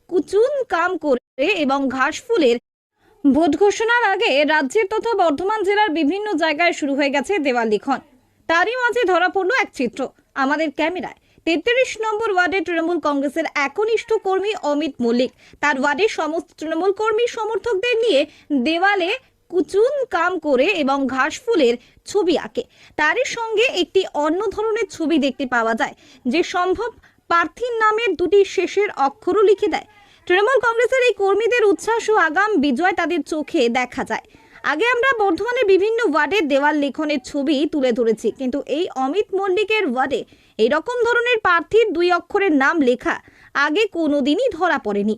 কুচুন কাম করে এবং ঘাসফুলের ভোট ঘোষণার আগে রাজ্যের তথা বর্ধমান জেলার বিভিন্ন জায়গায় শুরু হয়ে গেছে দেওয়াল লিখন। তারই মাঝে ধরা পড়ল এক চিত্র আমাদের ক্যামেরায়। 33 নম্বর ওয়ার্ডের তৃণমূল কংগ্রেসের একনিষ্ঠ কর্মী অমিত মল্লিক তার ওয়ার্ডের সমস্ত তৃণমূল কর্মী সমর্থকদের নিয়ে দেওয়ালে কুচুন কাম করে এবং ঘাসফুলের ছবি আঁকে। তারই সঙ্গে একটি অন্য ধরনের ছবি দেখতে পাওয়া যায়, যে সম্ভব প্রার্থীর নামের দুটি শেষের অক্ষরও লিখে দেয়। তৃণমূল কংগ্রেসের এই কর্মীদের উচ্ছ্বাস ও আগাম বিজয় তাদের চোখে দেখা যায়। আগে আমরা বর্ধমানের বিভিন্ন ওয়ার্ডের দেওয়াল লেখনের ছবি তুলে ধরেছি, কিন্তু এই অমিত মল্লিকের ওয়ার্ডে এইরকম ধরনের প্রার্থীর দুই অক্ষরের নাম লেখা আগে কোনোদিনই ধরা পড়েনি।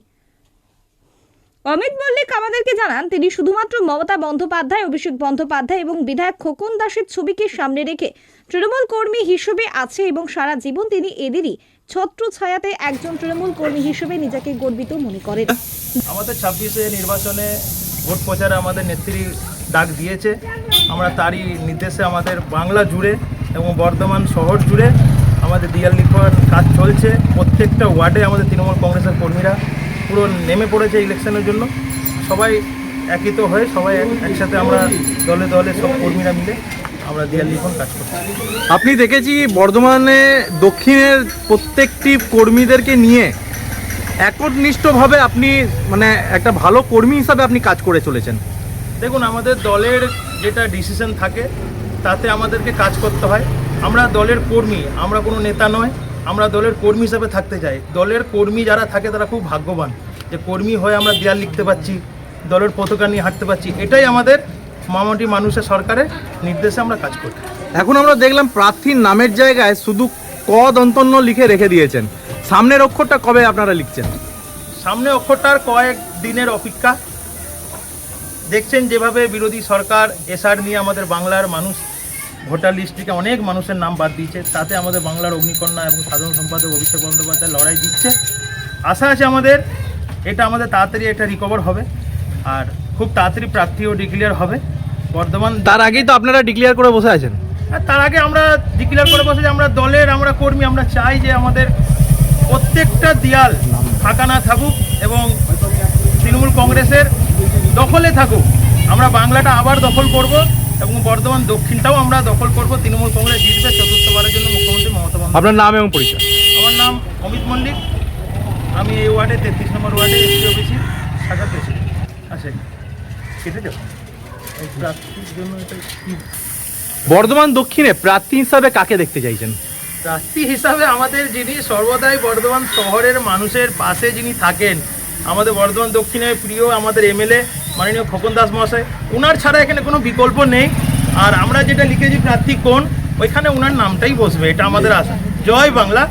অমিত মল্লিক আমাদেরকে জানান, তিনি শুধুমাত্র মমতা বন্দ্যোপাধ্যায়, অভিষেক বন্দ্যোপাধ্যায় এবং বিধায়ক খোকন দাসের ছবিকে সামনে রেখে তৃণমূল কর্মী হিসেবে আছে এবং সারা জীবন তিনি এদেরই ছত্র ছায়াতে একজন তৃণমূল কর্মী হিসেবে নিজেকে গর্বিত মনে করেন। আমাদের 26-এ নির্বাচনে ভোট প্রচারে আমাদের নেত্রী ডাক দিয়েছে। আমরা তারই নির্দেশে আমাদের বাংলা জুড়ে এবং বর্ধমান শহর জুড়ে আমাদের দেয়াল লিখন কাজ চলছে। প্রত্যেকটা ওয়ার্ডে আমাদের তৃণমূল কংগ্রেসের কর্মীরা পুরো নেমে পড়েছে ইলেকশনের জন্য। সবাই একত্রিত হয়ে সবাই একসাথে আমরা দলে দলে সব কর্মীরা মিলে আমরা দেয়াল লিখন কাজ করছি। আপনি দেখেছি বর্ধমানে দক্ষিণের প্রত্যেকটি কর্মীদেরকে নিয়ে একনিষ্ঠভাবে আপনি মানে একটা ভালো কর্মী হিসাবে আপনি কাজ করে চলেছেন। দেখুন, আমাদের দলের যেটা ডিসিশন থাকে তাতে আমাদেরকে কাজ করতে হয়। আমরা দলের কর্মী, আমরা কোনো নেতা নয়, আমরা দলের কর্মী হিসাবে থাকতে চাই। দলের কর্মী যারা থাকে তারা খুব ভাগ্যবান যে কর্মী হয়ে আমরা দেয়াল লিখতে পারছি, দলের পতাকা নিয়ে হাঁটতে পারছি। এটাই আমাদের মামাটি মানুষের সরকারের নির্দেশে আমরা কাজ করি। এখন আমরা দেখলাম প্রার্থীর নামের জায়গায় শুধু ক দন্তন্য লিখে রেখে দিয়েছেন। সামনের অক্ষরটা কবে আপনারা লিখছেন? সামনে অক্ষরটার কয়েক দিনের অপেক্ষা। দেখছেন যেভাবে বিরোধী সরকার এসআর নিয়ে আমাদের বাংলার মানুষ ভোটার লিস্ট থেকে অনেক মানুষের নাম বাদ দিয়েছে, তাতে আমাদের বাংলার অগ্নিকন্যা এবং সাধারণ সম্পাদক অভিষেক বন্দ্যোপাধ্যায় লড়াই দিচ্ছে। আশা আছে আমাদের আমাদের তাড়াতাড়ি এটা রিকভার হবে আর খুব তাড়াতাড়ি প্রার্থীও ডিক্লেয়ার হবে। বর্ধমান তার আগেই তো আপনারা ডিক্লেয়ার করে বসে আছেন। তার আগে আমরা ডিক্লেয়ার করে বসে যে আমরা দলের, আমরা কর্মী, আমরা চাই যে আমাদের প্রত্যেকটা দেয়াল ফাঁকা না থাকুক এবং তৃণমূল কংগ্রেসের দখলে থাকুক। আমরা বাংলাটা আবার দখল করব এবং বর্ধমান দক্ষিণটাও আমরা দখল করব। তৃণমূল কংগ্রেস জিতবে চতুর্থবারের জন্য মুখ্যমন্ত্রী মমতা বন্দ্যোপাধ্যায়। আপনার নাম এবং পরিচয়? আমার নাম অমিত মল্লিক, আমি এই ওয়ার্ডে 33 নম্বর ওয়ার্ডে এসপি অফিসের শাখা প্রেসিডেন্ট। আচ্ছা, কেটে যাও এই প্রার্থীর জন্য। এটা কি বর্ধমান দক্ষিণে প্রার্থী হিসাবে কাকে দেখতে চাইছেন? প্রার্থী হিসাবে আমাদের যিনি সর্বদাই বর্ধমান শহরের মানুষের পাশে যিনি থাকেন, আমাদের বর্ধমান দক্ষিণের প্রিয় আমাদের এমএলএ মাননীয় খোকন দাস মহাশয়, ওনার ছাড়া এখানে কোনো বিকল্প নেই। আর আমরা যেটা লিখেছি প্রার্থী কোন, ওইখানে ওনার নামটাই বসবে, এটা আমাদের আশা। জয় বাংলা।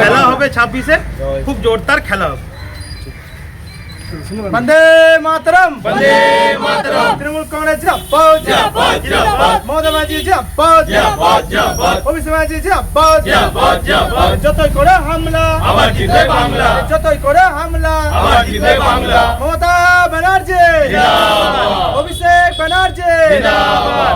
খেলা হবে 26-এ, খুব জোরদার খেলা হবে। বন্দে মাতরম, বন্দে মাতরম। তৃণমূল কংগ্রেস জিন্দাবাদ, জিন্দাবাদ, জিন্দাবাদ। মমতা ব্যানার্জি জিন্দাবাদ, জিন্দাবাদ, জিন্দাবাদ। অভিষেক ব্যানার্জি জিন্দাবাদ, জিন্দাবাদ, জিন্দাবাদ। যতই করে হামলা আবার জিতবে বাংলা, যতই করে হামলা আবার জিতবে বাংলা। মমতা ব্যানার্জি জিন্দাবাদ, অভিষেক ব্যানার্জি জিন্দাবাদ।